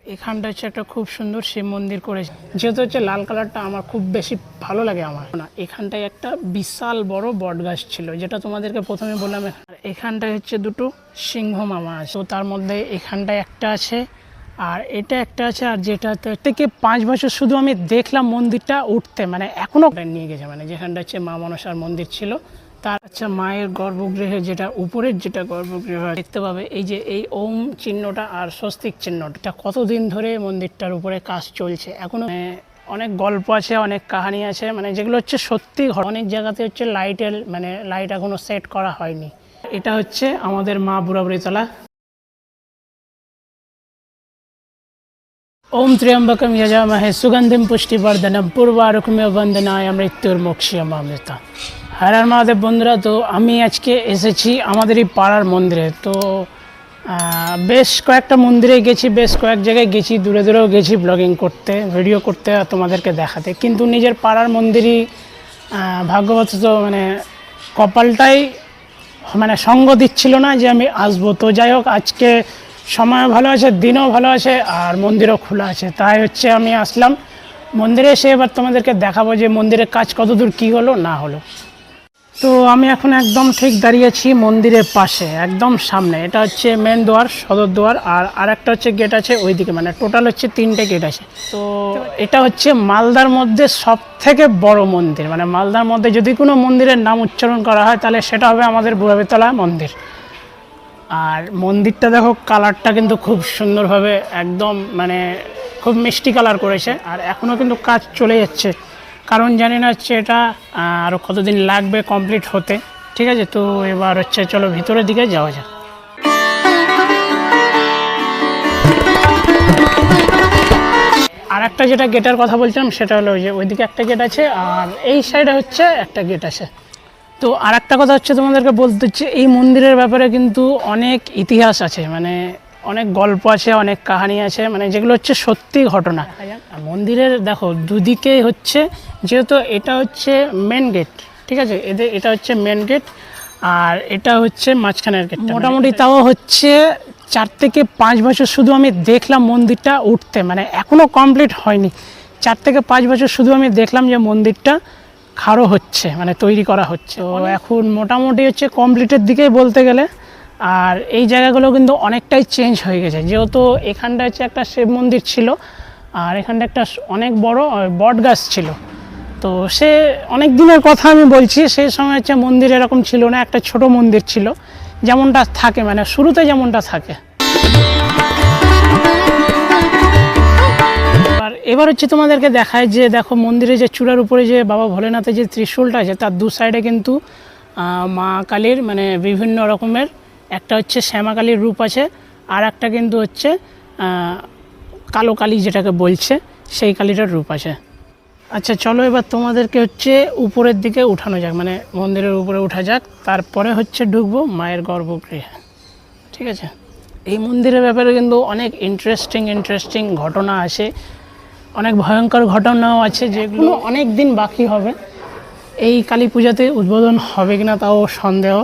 এখানটা হচ্ছে একটা খুব সুন্দর শিব মন্দির করেছে, যেহেতু হচ্ছে লাল কালারটা আমার খুব বেশি ভালো লাগে। আমার না, এখানটায় একটা বিশাল বড় বট গাছ ছিল, যেটা তোমাদেরকে প্রথমে বললাম। এখানটায় হচ্ছে দুটো সিংহ মামা আছে, তো তার মধ্যে এখানটায় একটা আছে আর এটা একটা আছে। আর যেটা থেকে 5 বছর শুধু আমি দেখলাম মন্দিরটা উঠতে, মানে এখনো নিয়ে গেছে, মানে যেখানটা হচ্ছে মা মনসার মন্দির ছিল তার আচ্ছা মায়ের গর্ভগৃহে, যেটা উপরের যেটা গর্ভগৃহ দেখতে পাবে, এই যে এই ওম চিহ্নটা আর স্বস্তিক চিহ্নটা, কতদিন ধরে মন্দিরটার উপরে কাজ চলছে এখনো। অনেক গল্প আছে, অনেক কাহিনী আছে, মানে যেগুলো হচ্ছে সত্যি। অনেক জায়গাতে হচ্ছে লাইটের মানে লাইট এখনো সেট করা হয়নি। এটা হচ্ছে আমাদের মা বুড়াবুড়িতলা। ওম ত্র্যম্বকম যজামহে সুগন্ধিম পুষ্টিবর্ধনম পূর্বারুকমেব বন্দনায় মৃত্যুর্মোক্ষয়মামৃতা। হর হর মহাদেব বন্ধুরা, তো আমি আজকে এসেছি আমাদের এই পাড়ার মন্দিরে। তো বেশ কয়েকটা মন্দিরে গেছি, বেশ কয়েক জায়গায় গেছি, দূরে দূরেও গেছি ব্লগিং করতে, ভিডিও করতে, তোমাদেরকে দেখাতে। কিন্তু নিজের পাড়ার মন্দিরই ভাগ্যবশত মানে কপালটাই মানে সঙ্গ দিচ্ছিল না যে আমি আসবো। তো যাই হোক, আজকে সময় ভালো আছে, দিনও ভালো আছে, আর মন্দিরও খোলা আছে, তাই হচ্ছে আমি আসলাম মন্দিরে এসে। এবার তোমাদেরকে দেখাবো যে মন্দিরের কাজ কতদূর কী হলো না হলো। তো আমি এখন একদম ঠিক দাঁড়িয়েছি মন্দিরের পাশে, একদম সামনে। এটা হচ্ছে মেন দুয়ার, সদর দুয়ার, আর আরেকটা হচ্ছে গেট আছে ওইদিকে, মানে টোটাল হচ্ছে 3টে গেট আছে। তো এটা হচ্ছে মালদার মধ্যে সব থেকে বড় মন্দির, মানে মালদার মধ্যে যদি কোনো মন্দিরের নাম উচ্চারণ করা হয় তাহলে সেটা হবে আমাদের বুড়াবুড়িতলা মন্দির। আর মন্দিরটা দেখো, কালারটা কিন্তু খুব সুন্দরভাবে একদম মানে খুব মিষ্টি কালার করেছে। আর এখনও কিন্তু কাজ চলে যাচ্ছে, কারণ জানি না হচ্ছে এটা আরও কতদিন লাগবে কমপ্লিট হতে। ঠিক আছে, তো এবার হচ্ছে চলো ভিতরের দিকে যাওয়া যাক। আর একটা যেটা গেটের কথা বলছিলাম সেটা হলো যে ওইদিকে একটা গেট আছে, আর এই সাইডে হচ্ছে একটা গেট আছে। তো আর একটা কথা হচ্ছে তোমাদেরকে বলতে হচ্ছে, এই মন্দিরের ব্যাপারে কিন্তু অনেক ইতিহাস আছে, মানে অনেক গল্প আছে, অনেক কাহিনী আছে, মানে যেগুলো হচ্ছে সত্যি ঘটনা। মন্দিরের দেখো দুদিকে হচ্ছে, যেহেতু এটা হচ্ছে মেন গেট, ঠিক আছে, এটা হচ্ছে মেন গেট, আর এটা হচ্ছে মাঝখানের গেট। মোটামুটি তাও হচ্ছে 4 থেকে 5 বছর শুধু আমি দেখলাম মন্দিরটা উঠতে, মানে এখনও কমপ্লিট হয়নি। 4 থেকে 5 বছর শুধু আমি দেখলাম যে মন্দিরটা খাড়ো হচ্ছে, মানে তৈরি করা হচ্ছে। তো এখন মোটামুটি হচ্ছে কমপ্লিটের দিকেই বলতে গেলে। আর এই জায়গাগুলো কিন্তু অনেকটাই চেঞ্জ হয়ে গেছে, যেহেতু এখানটা হচ্ছে একটা শিব মন্দির ছিল, আর এখানটা একটা অনেক বড় বট গাছ ছিল। তো সে অনেক দিনের কথা আমি বলছি, সেই সময় হচ্ছে মন্দির এরকম ছিল না, একটা ছোট মন্দির ছিল, যেমনটা থাকে মানে শুরুতে যেমনটা থাকে। এবার হচ্ছে তোমাদেরকে দেখায় যে দেখো মন্দিরে যে চূড়ার উপরে যে বাবা ভোলেনাথের যে ত্রিশূলটা আছে, তার দু সাইডে কিন্তু মা কালীর মানে বিভিন্ন রকমের, একটা হচ্ছে শ্যামা কালীর রূপ আছে, আর একটা কিন্তু হচ্ছে কালো কালী যেটাকে বলছে, সেই কালীটার রূপ আছে। আচ্ছা চলো এবার তোমাদেরকে হচ্ছে উপরের দিকে উঠানো যাক, মানে মন্দিরের উপরে উঠা যাক, তারপরে হচ্ছে ঢুকবো মায়ের গর্ভগৃহে। ঠিক আছে, এই মন্দিরের ব্যাপারে কিন্তু অনেক ইন্টারেস্টিং ঘটনা আছে, অনেক ভয়ঙ্কর ঘটনাও আছে, যেগুলো অনেক দিন বাকি হবে। এই কালী পূজাতে উদ্বোধন হবে কিনা তাও সন্দেহ।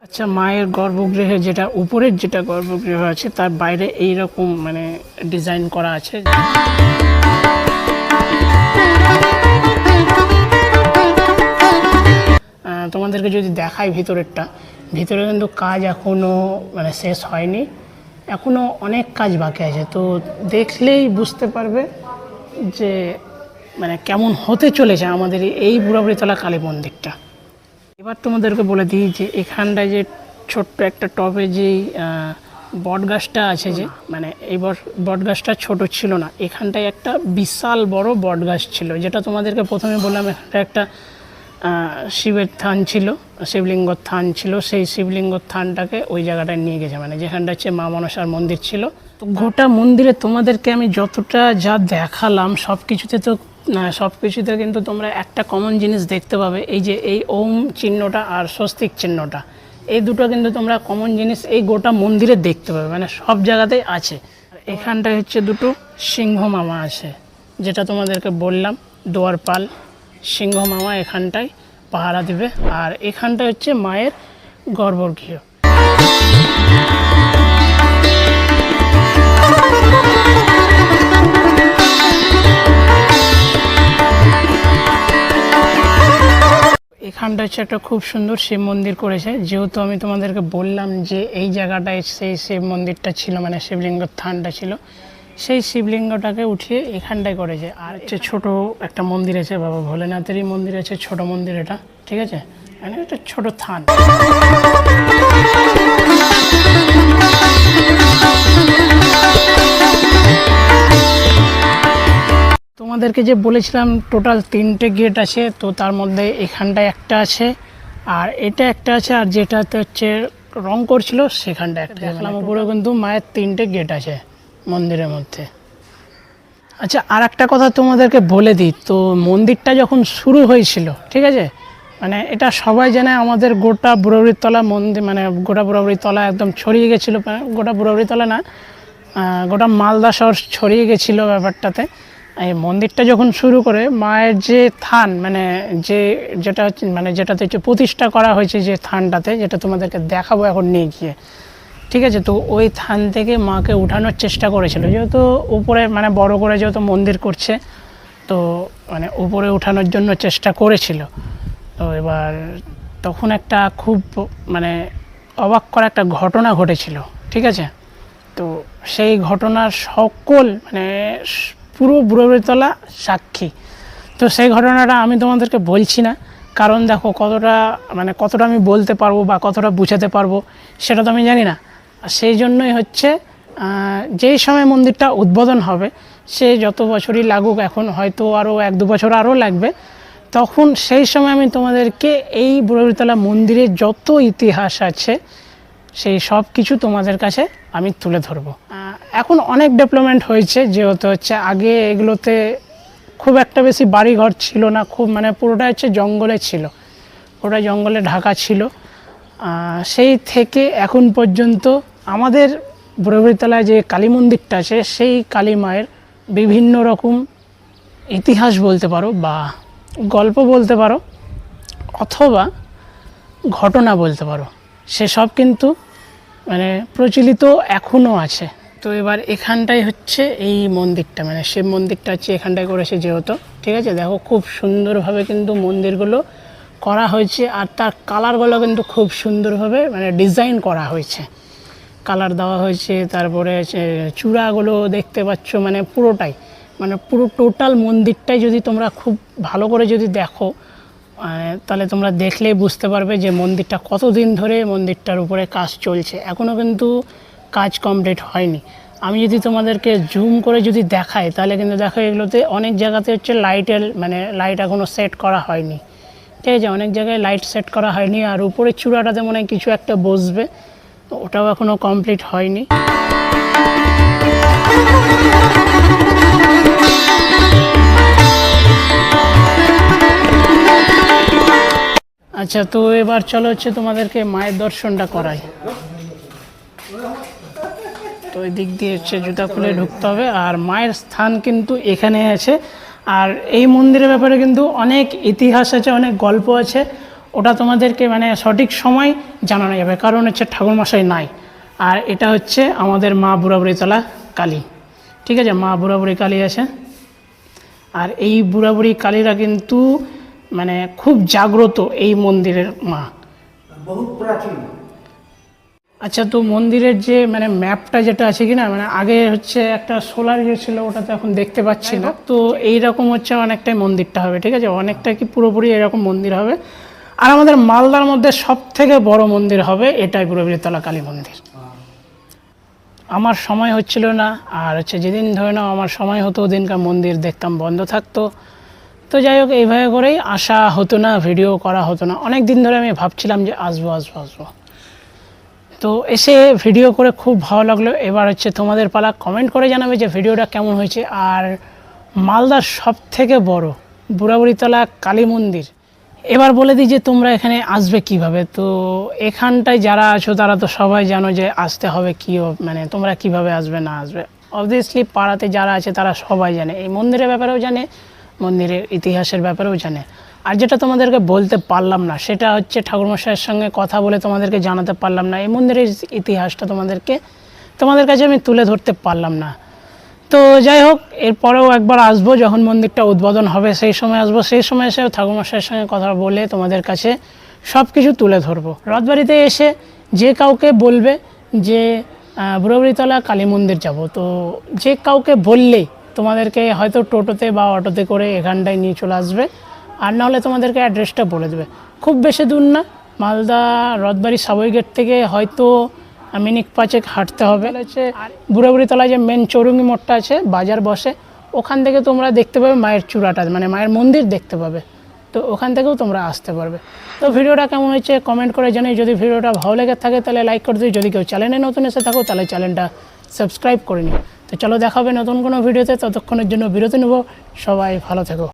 আচ্ছা, মায়ের গর্ভগৃহে যেটা উপরের যেটা গর্ভগৃহ আছে তার বাইরে এই রকম মানে ডিজাইন করা আছে। তোমাদেরকে যদি দেখাই ভিতরেরটা, ভিতরে কিন্তু কাজ এখনও মানে শেষ হয়নি, এখনও অনেক কাজ বাকি আছে। তো দেখলেই বুঝতে পারবে যে মানে কেমন হতে চলেছে আমাদের এই বুড়াবুড়িতলা কালী মন্দিরটা। এবার তোমাদেরকে বলে দিই যে এখানটায় যে ছোট্ট একটা টবে যেই বট গাছটা আছে, যে মানে এই বট গাছটা ছোট ছিল না, এখানটায় একটা বিশাল বড় বট গাছ ছিল, যেটা তোমাদেরকে প্রথমে বললাম। এখানটা একটা শিবের থান ছিল, শিবলিঙ্গর থান ছিল, সেই শিবলিঙ্গর থানটাকে ওই জায়গাটায় নিয়ে গেছে, মানে যেখানটা হচ্ছে মা মনসার মন্দির ছিল। তো গোটা মন্দিরে তোমাদেরকে আমি যতটা যা দেখালাম সব কিছুতে কিন্তু তোমরা একটা কমন জিনিস দেখতে পাবে, এই যে এই ওম চিহ্নটা আর স্বস্তিক চিহ্নটা, এই দুটো কিন্তু তোমরা কমন জিনিস এই গোটা মন্দিরে দেখতে পাবে, মানে সব জায়গাতেই আছে। এখানটায় হচ্ছে দুটো সিংহ মামা আছে, যেটা তোমাদেরকে বললাম, দুয়ারপাল সিংহ মামা এখানটায় পাহারা দিবে। আর এখানটায় হচ্ছে মায়ের গর্ভগৃহ। থানটা হচ্ছে একটা খুব সুন্দর শিব মন্দির করেছে। যেহেতু আমি তোমাদেরকে বললাম যে এই জায়গাটায় সেই শিব মন্দিরটা ছিল, মানে শিবলিঙ্গর থানটা ছিল, সেই শিবলিঙ্গটাকে উঠিয়ে এখানটায় করেছে। আর হচ্ছে ছোট একটা মন্দির আছে, বাবা ভোলেনাথেরই মন্দির আছে, ছোট মন্দির এটা, ঠিক আছে, মানে একটা ছোট থান। তোমাদেরকে যে বলেছিলাম টোটাল 3টে গেট আছে, তো তার মধ্যে এখানটায় একটা আছে, আর এটা একটা আছে, আর যেটাতে হচ্ছে রং করছিল সেখানটা একটা দেখলাম। উপরে কিন্তু মায়ের 3টে গেট আছে মন্দিরের মধ্যে। আচ্ছা, আর একটা কথা তোমাদেরকে বলে দিই, তো মন্দিরটা যখন শুরু হয়েছিল, ঠিক আছে, মানে এটা সবাই জানে, আমাদের গোটা বুড়াবুড়িতলা মন্দির, মানে গোটা বুড়াবুড়িতলা একদম ছড়িয়ে গেছিলো, গোটা বুড়াবুড়িতলা না, গোটা মালদা শহর ছড়িয়ে গেছিলো ব্যাপারটাতে। এই মন্দিরটা যখন শুরু করে মায়ের যে থান, মানে যেটা হচ্ছে, মানে যেটাতে হচ্ছে প্রতিষ্ঠা করা হয়েছে, যে থানটাতে, যেটা তোমাদেরকে দেখাবো এখন নিয়ে গিয়ে, ঠিক আছে, তো ওই থান থেকে মাকে উঠানোর চেষ্টা করেছিল। যেহেতু উপরে মানে বড় করে যেহেতু মন্দির করছে, তো মানে উপরে উঠানোর জন্য চেষ্টা করেছিল। তো এবার তখন একটা খুব মানে অবাক করা একটা ঘটনা ঘটেছিল, ঠিক আছে। তো সেই ঘটনার সকল মানে পুরো বুড়াবুড়িতলা সাক্ষী। তো সেই ঘটনাটা আমি তোমাদেরকে বলছি না, কারণ দেখো কতটা আমি বলতে পারবো বা কতটা বুঝাতে পারবো সেটা তো আমি জানি না। সেই জন্যই হচ্ছে যেই সময় মন্দিরটা উদ্বোধন হবে, সে যত বছরই লাগুক, এখন হয়তো আরও 1-2 বছর আরও লাগবে, তখন সেই সময় আমি তোমাদেরকে এই বুড়াবুড়িতলা মন্দিরের যত ইতিহাস আছে সেই সব কিছু তোমাদের কাছে আমি তুলে ধরবো। এখন অনেক ডেভেলপমেন্ট হয়েছে, যেহেতু হচ্ছে আগে এগুলোতে খুব একটা বেশি বাড়িঘর ছিল না, খুব মানে পুরোটা হচ্ছে জঙ্গলে ছিল, পুরোটা জঙ্গলে ঢাকা ছিল। সেই থেকে এখন পর্যন্ত আমাদের বুড়াবুড়িতলায় যে কালী মন্দিরটা আছে, সেই কালী মায়ের বিভিন্ন রকম ইতিহাস বলতে পারো, বা গল্প বলতে পারো, অথবা ঘটনা বলতে পারো, সেসব কিন্তু মানে প্রচলিত এখনও আছে। তো এবার এখানটাই হচ্ছে এই মন্দিরটা, মানে শিব মন্দিরটা হচ্ছে এখানটায় করেছে যেহেতু, ঠিক আছে। দেখো খুব সুন্দরভাবে কিন্তু মন্দিরগুলো করা হয়েছে, আর তার কালারগুলো কিন্তু খুব সুন্দরভাবে মানে ডিজাইন করা হয়েছে, কালার দেওয়া হয়েছে। তারপরে চূড়াগুলো দেখতে পাচ্ছ, মানে পুরোটাই, মানে পুরো টোটাল মন্দিরটাই যদি তোমরা খুব ভালো করে যদি দেখো, তাহলে তোমরা দেখলেই বুঝতে পারবে যে মন্দিরটা কতদিন ধরে মন্দিরটার উপরে কাজ চলছে, এখনও কিন্তু কাজ কমপ্লিট হয়নি। আমি যদি তোমাদেরকে জুম করে যদি দেখাই, তাহলে কিন্তু দেখো এগুলোতে অনেক জায়গাতে হচ্ছে লাইট এখনও সেট করা হয়নি, ঠিক আছে, অনেক জায়গায় লাইট সেট করা হয়নি। আর উপরে চূড়াটাতে মনে হয় কিছু একটা বসবে, ওটাও এখনও কমপ্লিট হয়নি। আচ্ছা, তো এবার চলো হচ্ছে তোমাদেরকে মায়ের দর্শনটা করাই। তো ওই দিক দিয়ে হচ্ছে জুতা খুলে ঢুকতে হবে, আর মায়ের স্থান কিন্তু এখানে আছে। আর এই মন্দিরের ব্যাপারে কিন্তু অনেক ইতিহাস আছে, অনেক গল্প আছে, ওটা তোমাদেরকে মানে সঠিক সময় জানানো যাবে, কারণ হচ্ছে ঠাকুরমশাই নাই। আর এটা হচ্ছে আমাদের মা বুড়াবুড়িতলা কালী, ঠিক আছে, মা বুড়াবুড়ি কালী আছে। আর এই বুড়াবুড়ি কালীরা কিন্তু মানে খুব জাগ্রত এই মন্দিরের মা, বহুত প্রাচীন। আচ্ছা, তো মন্দিরের যে মানে ম্যাপটা যেটা আছে কি না, মানে আগে হচ্ছে একটা সোলার ইয়ে ছিল, ওটা তো এখন দেখতে পাচ্ছি না। তো এইরকম হচ্ছে অনেকটাই মন্দিরটা হবে, ঠিক আছে, অনেকটা কি পুরোপুরি এরকম মন্দির হবে। আর আমাদের মালদার মধ্যে সব থেকে বড় মন্দির হবে এটাই বুড়াবুড়িতলা কালী মন্দির। আমার সময় হচ্ছিল না, আর হচ্ছে যেদিন ধরে নাও আমার সময় হতো, ওদিনকার মন্দির দেখতাম বন্ধ থাকতো। তো যাই হোক, এইভাবে করেই আসা হতো না, ভিডিও করা হতো না। অনেক দিন ধরে আমি ভাবছিলাম যে আসবো, তো এসে ভিডিও করে খুব ভালো লাগলো। এবার হচ্ছে তোমাদের পালা, কমেন্ট করে জানাবে যে ভিডিওটা কেমন হয়েছে। আর মালদার সব থেকে বড় বুড়াবুড়িতলা কালী মন্দির, এবার বলে দিই যে তোমরা এখানে আসবে কিভাবে। তো এখানটায় যারা আছো তারা তো সবাই জানো যে আসতে হবে মানে তোমরা কিভাবে আসবে না আসবে। অবভিয়াসলি পাড়াতে যারা আছে তারা সবাই জানে, এই মন্দিরের ব্যাপারেও জানে, মন্দিরের ইতিহাসের ব্যাপারেও জানে। আর যেটা তোমাদেরকে বলতে পারলাম না, সেটা হচ্ছে ঠাকুরমশাইয়ের সঙ্গে কথা বলে তোমাদেরকে জানাতে পারলাম না, এই মন্দিরের ইতিহাসটা তোমাদের কাছে আমি তুলে ধরতে পারলাম না। তো যাই হোক, এরপরেও একবার আসবো, যখন মন্দিরটা উদ্বোধন হবে সেই সময় আসবো। সেই সময় এসে ঠাকুরমশাইয়ের সঙ্গে কথা বলে তোমাদের কাছে সব কিছু তুলে ধরবো। রথবাড়িতে এসে যে কাউকে বলবে যে বুড়াবুড়িতলা কালী মন্দির যাব, তো যে কাউকে বললেই তোমাদেরকে হয়তো টোটোতে বা অটোতে করে এখানটায় নিয়ে চলে আসবে, আর নাহলে তোমাদেরকে অ্যাড্রেসটা বলে দেবে। খুব বেশি দূর না, মালদা রথবাড়ি সাবই গেট থেকে হয়তো মিনিট 5 হাঁটতে হবে। হচ্ছে বুড়াবুড়িতলায় যে মেন চৌরঙ্গি মোড়টা আছে, বাজার বসে, ওখান থেকে তোমরা দেখতে পাবে মায়ের চূড়াটা, মানে মায়ের মন্দির দেখতে পাবে। তো ওখান থেকেও তোমরা আসতে পারবে। তো ভিডিওটা কেমন হয়েছে কমেন্ট করে জানিয়ে, যদি ভিডিওটা ভালো লেগে থাকে তাহলে লাইক করে দিও, যদি কেউ চ্যানেলে নতুন এসে থাকো তাহলে চ্যানেলটা সাবস্ক্রাইব করে নিও। তো চলো, দেখা হবে নতুন কোনো ভিডিওতে, ততক্ষণের জন্য বিরতি নেব। সবাই ভালো থেকো।